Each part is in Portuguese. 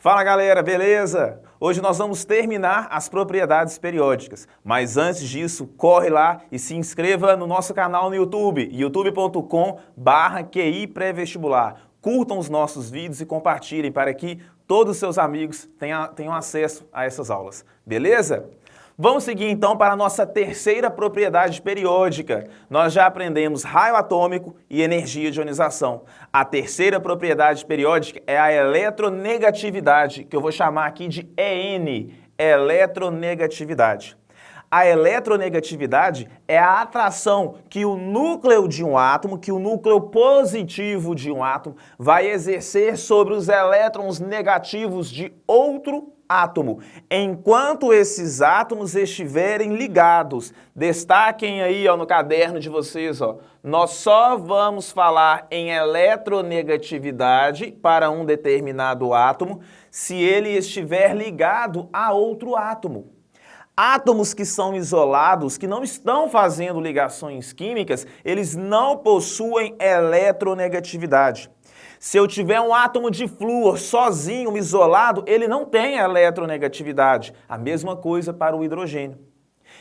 Fala galera, beleza? Hoje nós vamos terminar as propriedades periódicas, mas antes disso, corre lá e se inscreva no nosso canal no YouTube, youtube.com/QI Pré-Vestibular. Curtam os nossos vídeos e compartilhem para que todos os seus amigos tenham acesso a essas aulas, beleza? Vamos seguir então para a nossa terceira propriedade periódica. Nós já aprendemos raio atômico e energia de ionização. A terceira propriedade periódica é a eletronegatividade, que eu vou chamar aqui de EN, eletronegatividade. A eletronegatividade é a atração que o núcleo de um átomo, que o núcleo positivo de um átomo, vai exercer sobre os elétrons negativos de outro átomo, enquanto esses átomos estiverem ligados. Destaquem aí no caderno de vocês, nós só vamos falar em eletronegatividade para um determinado átomo se ele estiver ligado a outro átomo. Átomos que são isolados, que não estão fazendo ligações químicas, eles não possuem eletronegatividade. Se eu tiver um átomo de flúor sozinho, isolado, ele não tem eletronegatividade. A mesma coisa para o hidrogênio.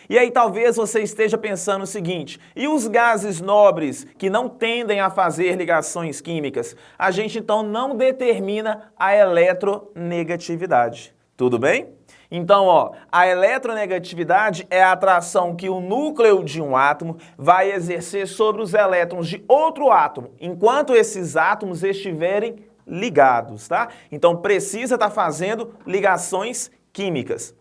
E aí talvez você esteja pensando o seguinte, e os gases nobres que não tendem a fazer ligações químicas? A gente então não determina a eletronegatividade. Tudo bem? Então, a eletronegatividade é a atração que o núcleo de um átomo vai exercer sobre os elétrons de outro átomo, enquanto esses átomos estiverem ligados, tá? Então, precisa estar fazendo ligações químicas.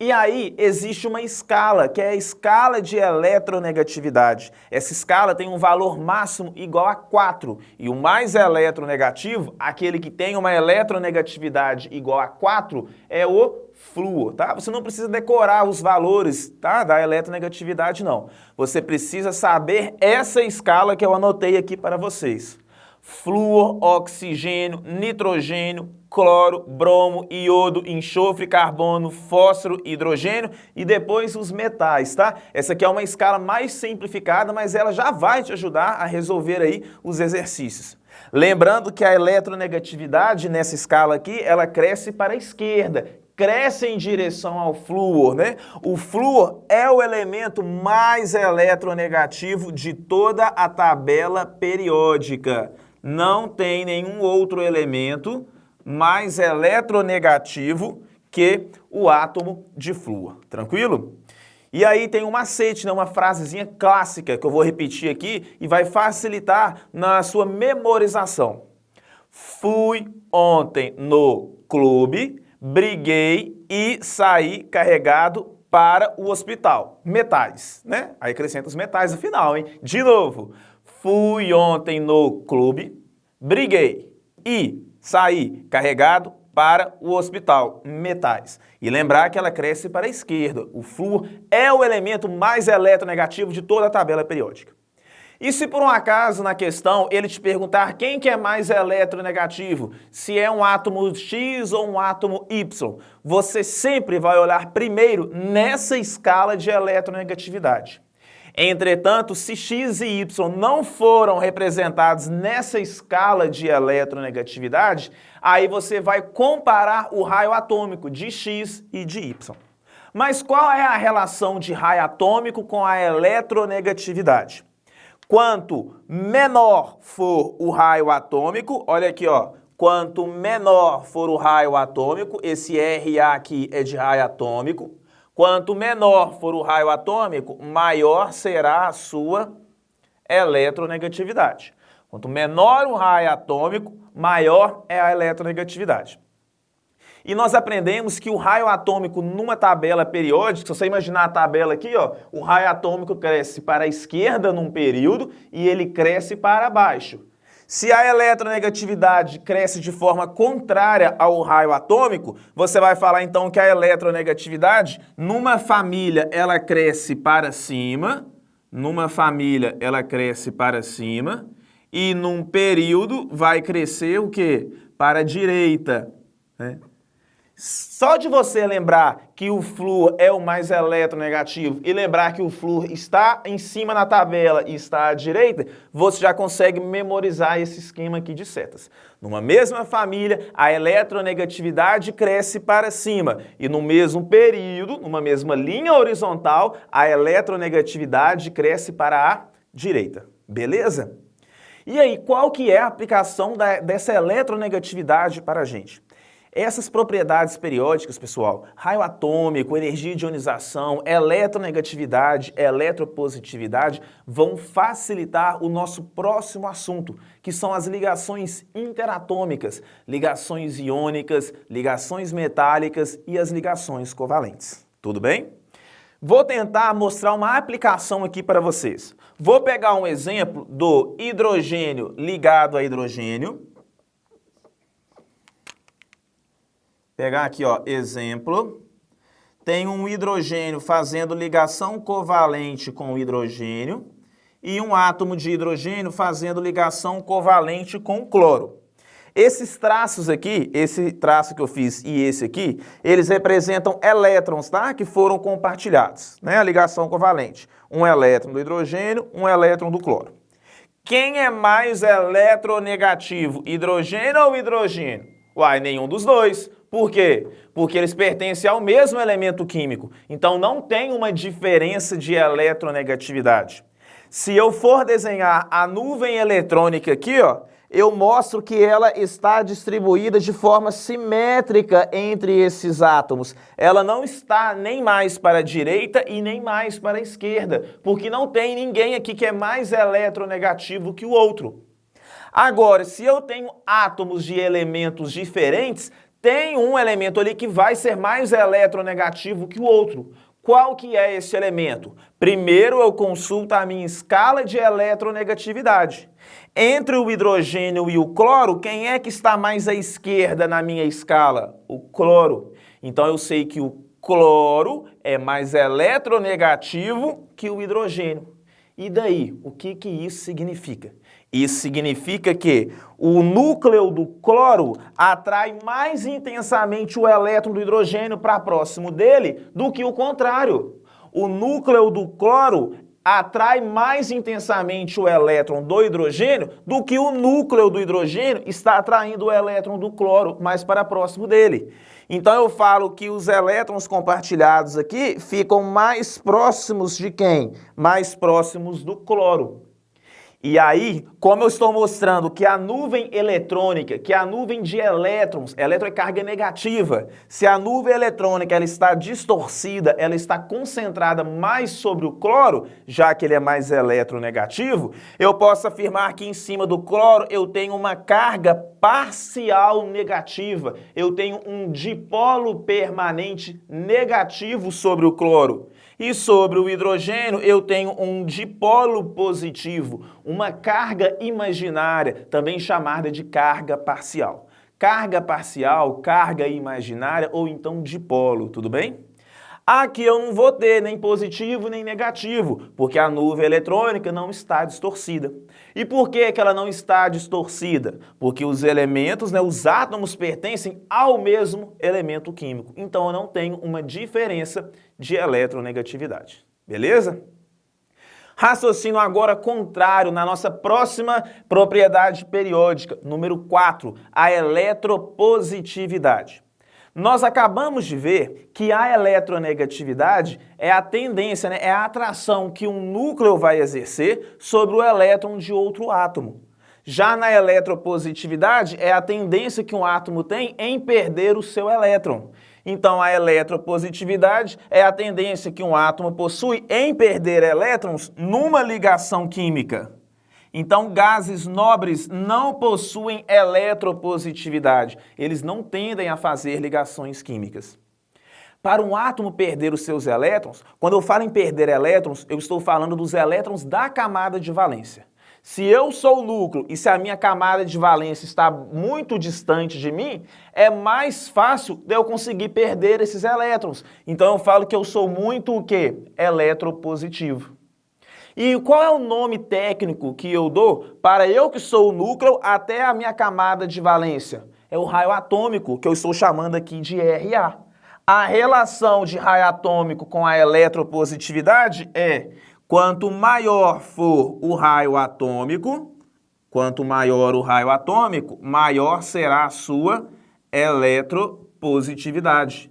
E aí, existe uma escala, que é a escala de eletronegatividade. Essa escala tem um valor máximo igual a 4. E o mais eletronegativo, aquele que tem uma eletronegatividade igual a 4, é o flúor, tá? Você não precisa decorar os valores, tá, da eletronegatividade, não. Você precisa saber essa escala que eu anotei aqui para vocês. Flúor, oxigênio, nitrogênio, cloro, bromo, iodo, enxofre, carbono, fósforo, hidrogênio e depois os metais, tá? Essa aqui é uma escala mais simplificada, mas ela já vai te ajudar a resolver aí os exercícios. Lembrando que a eletronegatividade nessa escala aqui, ela cresce para a esquerda, cresce em direção ao flúor, né? O flúor é o elemento mais eletronegativo de toda a tabela periódica. Não tem nenhum outro elemento mais eletronegativo que o átomo de flúor. Tranquilo? E aí tem um macete, né? Uma frasezinha clássica que eu vou repetir aqui e vai facilitar na sua memorização. Fui ontem no clube, briguei e saí carregado para o hospital. Metais, né? Aí acrescenta os metais no final, hein? De novo. Fui ontem no clube, briguei e saí carregado para o hospital. Metais. E lembrar que ela cresce para a esquerda. O flúor é o elemento mais eletronegativo de toda a tabela periódica. E se por um acaso na questão ele te perguntar quem que é mais eletronegativo, se é um átomo X ou um átomo Y, você sempre vai olhar primeiro nessa escala de eletronegatividade. Entretanto, se X e Y não foram representados nessa escala de eletronegatividade, aí você vai comparar o raio atômico de X e de Y. Mas qual é a relação de raio atômico com a eletronegatividade? Quanto menor for o raio atômico, olha aqui, quanto menor for o raio atômico, esse RA aqui é de raio atômico, quanto menor for o raio atômico, maior será a sua eletronegatividade. Quanto menor o raio atômico, maior é a eletronegatividade. E nós aprendemos que o raio atômico numa tabela periódica, se você imaginar a tabela aqui, o raio atômico cresce para a esquerda num período e ele cresce para baixo. Se a eletronegatividade cresce de forma contrária ao raio atômico, você vai falar então que a eletronegatividade, numa família, ela cresce para cima, e num período vai crescer o quê? Para a direita, né? Só de você lembrar que o flúor é o mais eletronegativo e lembrar que o flúor está em cima na tabela e está à direita, você já consegue memorizar esse esquema aqui de setas. Numa mesma família, a eletronegatividade cresce para cima e no mesmo período, numa mesma linha horizontal, a eletronegatividade cresce para a direita. Beleza? E aí, qual que é a aplicação dessa eletronegatividade para a gente? Essas propriedades periódicas, pessoal, raio atômico, energia de ionização, eletronegatividade, eletropositividade, vão facilitar o nosso próximo assunto, que são as ligações interatômicas, ligações iônicas, ligações metálicas e as ligações covalentes. Tudo bem? Vou tentar mostrar uma aplicação aqui para vocês. Vou pegar um exemplo do hidrogênio ligado a hidrogênio. Pegar aqui, ó, exemplo. Tem um hidrogênio fazendo ligação covalente com o hidrogênio e um átomo de hidrogênio fazendo ligação covalente com o cloro. Esses traços aqui, esse traço que eu fiz e esse aqui, eles representam elétrons, tá? Que foram compartilhados, né? A ligação covalente. Um elétron do hidrogênio, um elétron do cloro. Quem é mais eletronegativo, hidrogênio ou hidrogênio? Uai, nenhum dos dois. Por quê? Porque eles pertencem ao mesmo elemento químico. Então não tem uma diferença de eletronegatividade. Se eu for desenhar a nuvem eletrônica aqui, ó, eu mostro que ela está distribuída de forma simétrica entre esses átomos. Ela não está nem mais para a direita e nem mais para a esquerda, porque não tem ninguém aqui que é mais eletronegativo que o outro. Agora, se eu tenho átomos de elementos diferentes, tem um elemento ali que vai ser mais eletronegativo que o outro. Qual que é esse elemento? Primeiro eu consulto a minha escala de eletronegatividade. Entre o hidrogênio e o cloro, quem é que está mais à esquerda na minha escala? O cloro. Então eu sei que o cloro é mais eletronegativo que o hidrogênio. E daí, o que isso significa? Isso significa que o núcleo do cloro atrai mais intensamente o elétron do hidrogênio para próximo dele do que o contrário. O núcleo do cloro atrai mais intensamente o elétron do hidrogênio do que o núcleo do hidrogênio está atraindo o elétron do cloro mais para próximo dele. Então eu falo que os elétrons compartilhados aqui ficam mais próximos de quem? Mais próximos do cloro. E aí, como eu estou mostrando que a nuvem eletrônica, que a nuvem de elétrons, elétron é carga negativa, se a nuvem eletrônica ela está distorcida, ela está concentrada mais sobre o cloro, já que ele é mais eletronegativo, eu posso afirmar que em cima do cloro eu tenho uma carga parcial negativa, eu tenho um dipolo permanente negativo sobre o cloro. E sobre o hidrogênio, eu tenho um dipolo positivo, uma carga imaginária, também chamada de carga parcial. Carga parcial, carga imaginária ou então dipolo, tudo bem? Aqui eu não vou ter nem positivo nem negativo, porque a nuvem eletrônica não está distorcida. E por que ela não está distorcida? Porque os elementos, os átomos pertencem ao mesmo elemento químico. Então eu não tenho uma diferença de eletronegatividade. Beleza? Raciocínio agora contrário na nossa próxima propriedade periódica, número 4, a eletropositividade. Nós acabamos de ver que a eletronegatividade é a tendência, é a atração que um núcleo vai exercer sobre o elétron de outro átomo. Já na eletropositividade é a tendência que um átomo tem em perder o seu elétron. Então a eletropositividade é a tendência que um átomo possui em perder elétrons numa ligação química. Então, gases nobres não possuem eletropositividade. Eles não tendem a fazer ligações químicas. Para um átomo perder os seus elétrons, quando eu falo em perder elétrons, eu estou falando dos elétrons da camada de valência. Se eu sou o núcleo e se a minha camada de valência está muito distante de mim, é mais fácil de eu conseguir perder esses elétrons. Então, eu falo que eu sou muito o quê? Eletropositivo. E qual é o nome técnico que eu dou para eu que sou o núcleo até a minha camada de valência? É o raio atômico, que eu estou chamando aqui de Ra. A relação de raio atômico com a eletropositividade é: quanto maior for o raio atômico, maior será a sua eletropositividade.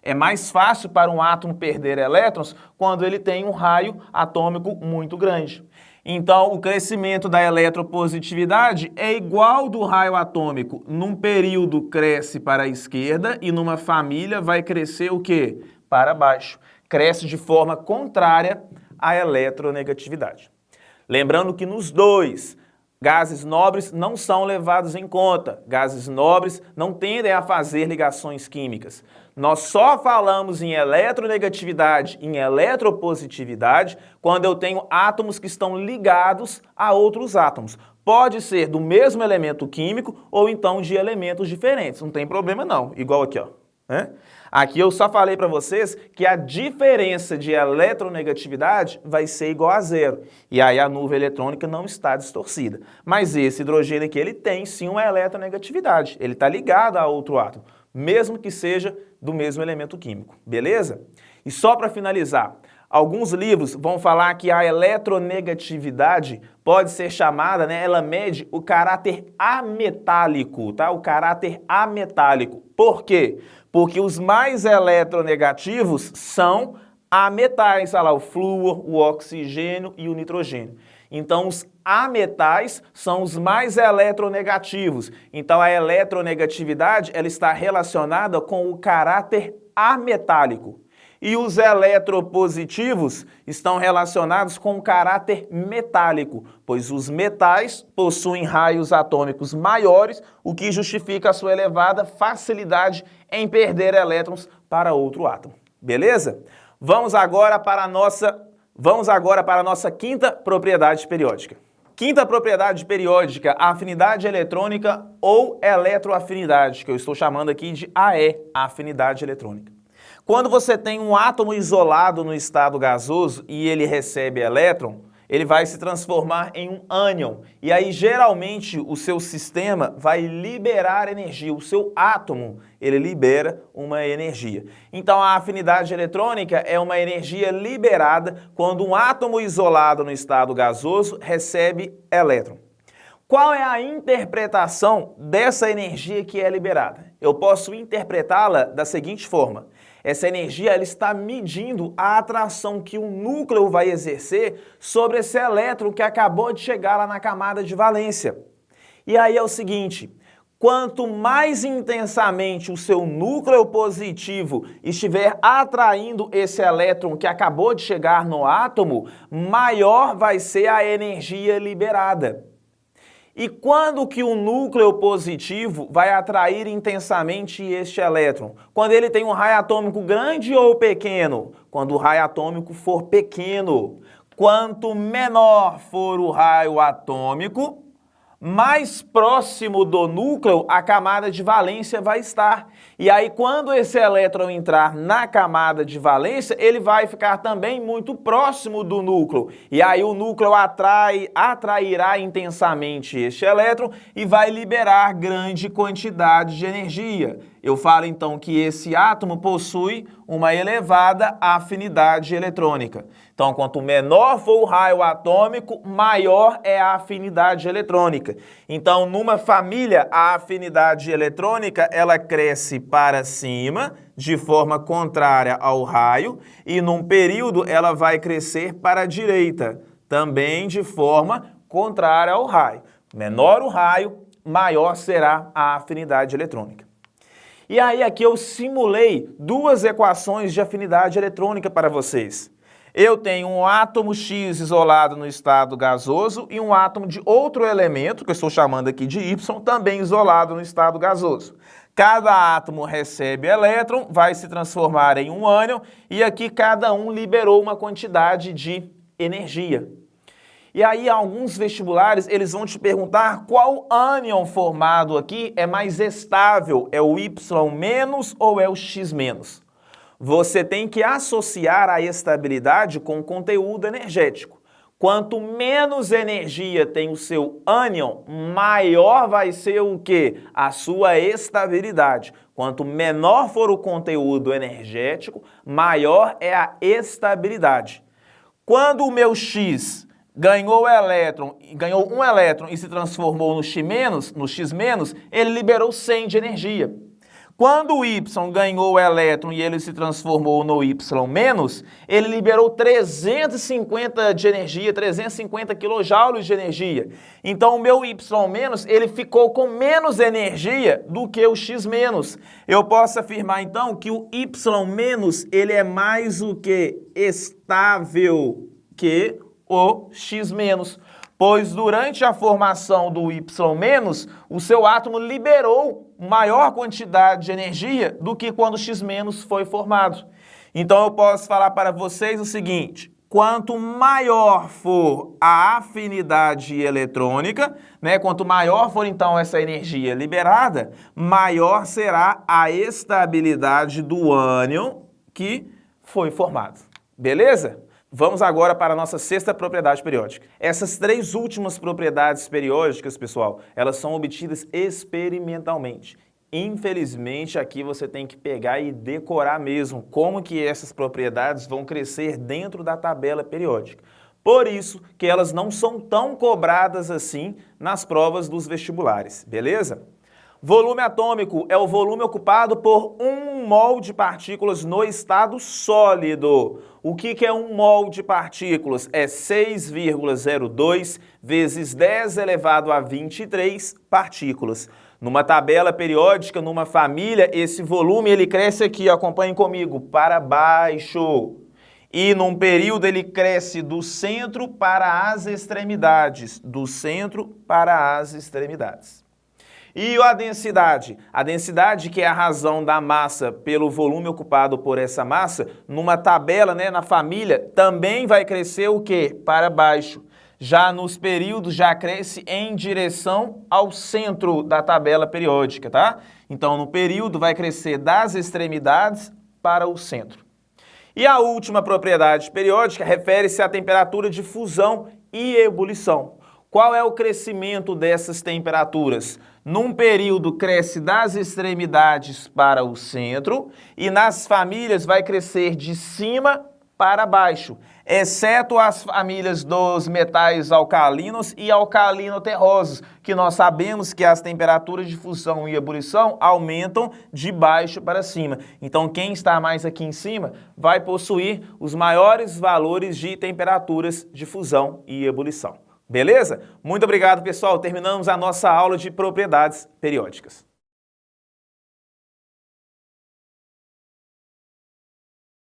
É mais fácil para um átomo perder elétrons quando ele tem um raio atômico muito grande. Então, o crescimento da eletropositividade é igual do raio atômico. Num período cresce para a esquerda e numa família vai crescer o quê? Para baixo. Cresce de forma contrária à eletronegatividade. Lembrando que nos dois, gases nobres não são levados em conta. Gases nobres não tendem a fazer ligações químicas. Nós só falamos em eletronegatividade, em eletropositividade, quando eu tenho átomos que estão ligados a outros átomos. Pode ser do mesmo elemento químico ou então de elementos diferentes. Não tem problema não. Igual aqui, ó. Aqui eu só falei para vocês que a diferença de eletronegatividade vai ser igual a zero. E aí a nuvem eletrônica não está distorcida. Mas esse hidrogênio aqui, ele tem sim uma eletronegatividade. Ele está ligado a outro átomo, mesmo que seja do mesmo elemento químico. Beleza? E só para finalizar, alguns livros vão falar que a eletronegatividade pode ser chamada, ela mede o caráter ametálico, tá? O caráter ametálico. Por quê? Porque os mais eletronegativos são ametais, olha lá, o flúor, o oxigênio e o nitrogênio. Então, os ametais são os mais eletronegativos. Então, a eletronegatividade ela está relacionada com o caráter ametálico. E os eletropositivos estão relacionados com o caráter metálico, pois os metais possuem raios atômicos maiores, o que justifica a sua elevada facilidade em perder elétrons para outro átomo. Beleza? Vamos agora para a nossa quinta propriedade periódica. Quinta propriedade periódica, a afinidade eletrônica ou eletroafinidade, que eu estou chamando aqui de AE, afinidade eletrônica. Quando você tem um átomo isolado no estado gasoso e ele recebe elétron, ele vai se transformar em um ânion. E aí, geralmente, o seu sistema vai liberar energia. O seu átomo, ele libera uma energia. Então, a afinidade eletrônica é uma energia liberada quando um átomo isolado no estado gasoso recebe elétron. Qual é a interpretação dessa energia que é liberada? Eu posso interpretá-la da seguinte forma. Essa energia ela está medindo a atração que o núcleo vai exercer sobre esse elétron que acabou de chegar lá na camada de valência. E aí é o seguinte, quanto mais intensamente o seu núcleo positivo estiver atraindo esse elétron que acabou de chegar no átomo, maior vai ser a energia liberada. E quando que o núcleo positivo vai atrair intensamente este elétron? Quando ele tem um raio atômico grande ou pequeno? Quando o raio atômico for pequeno. Quanto menor for o raio atômico, mais próximo do núcleo a camada de valência vai estar. E aí, quando esse elétron entrar na camada de valência, ele vai ficar também muito próximo do núcleo. E aí o núcleo atrairá intensamente este elétron e vai liberar grande quantidade de energia. Eu falo então que esse átomo possui uma elevada afinidade eletrônica. Então, quanto menor for o raio atômico, maior é a afinidade eletrônica. Então, numa família, a afinidade eletrônica, ela cresce para cima, de forma contrária ao raio, e num período ela vai crescer para a direita, também de forma contrária ao raio. Menor o raio, maior será a afinidade eletrônica. E aí aqui eu simulei duas equações de afinidade eletrônica para vocês. Eu tenho um átomo X isolado no estado gasoso e um átomo de outro elemento, que eu estou chamando aqui de Y, também isolado no estado gasoso. Cada átomo recebe elétron, vai se transformar em um ânion e aqui cada um liberou uma quantidade de energia. E aí alguns vestibulares eles vão te perguntar qual ânion formado aqui é mais estável, é o Y- ou é o X-? Você tem que associar a estabilidade com o conteúdo energético. Quanto menos energia tem o seu ânion, maior vai ser o quê? A sua estabilidade. Quanto menor for o conteúdo energético, maior é a estabilidade. Quando o meu X ganhou um elétron e se transformou no X-, ele liberou 100 de energia. Quando o Y ganhou o elétron e ele se transformou no Y-, ele liberou 350 de energia, 350 kJ de energia. Então o meu Y-, ele ficou com menos energia do que o X-. Eu posso afirmar então que o Y-, ele é mais o que? Estável que o X-, pois durante a formação do Y-, o seu átomo liberou maior quantidade de energia do que quando o X- foi formado. Então eu posso falar para vocês o seguinte: quanto maior for a afinidade eletrônica, né, quanto maior for então essa energia liberada, maior será a estabilidade do ânion que foi formado. Beleza? Vamos agora para a nossa sexta propriedade periódica. Essas três últimas propriedades periódicas, pessoal, elas são obtidas experimentalmente. Infelizmente, aqui você tem que pegar e decorar mesmo como que essas propriedades vão crescer dentro da tabela periódica. Por isso que elas não são tão cobradas assim nas provas dos vestibulares, beleza? Volume atômico é o volume ocupado por 1 mol de partículas no estado sólido. O que é 1 mol de partículas? É 6,02 vezes 10 elevado a 23 partículas. Numa tabela periódica, numa família, esse volume ele cresce aqui, acompanhem comigo, para baixo. E num período ele cresce do centro para as extremidades, do centro para as extremidades. E a densidade? A densidade, que é a razão da massa pelo volume ocupado por essa massa, numa tabela, né, na família, também vai crescer o quê? Para baixo. Já nos períodos, já cresce em direção ao centro da tabela periódica, tá? Então, no período, vai crescer das extremidades para o centro. E a última propriedade periódica refere-se à temperatura de fusão e ebulição. Qual é o crescimento dessas temperaturas? Num período cresce das extremidades para o centro e nas famílias vai crescer de cima para baixo, exceto as famílias dos metais alcalinos e alcalino-terrosos, que nós sabemos que as temperaturas de fusão e ebulição aumentam de baixo para cima. Então quem está mais aqui em cima vai possuir os maiores valores de temperaturas de fusão e ebulição. Beleza? Muito obrigado, pessoal. Terminamos a nossa aula de propriedades periódicas.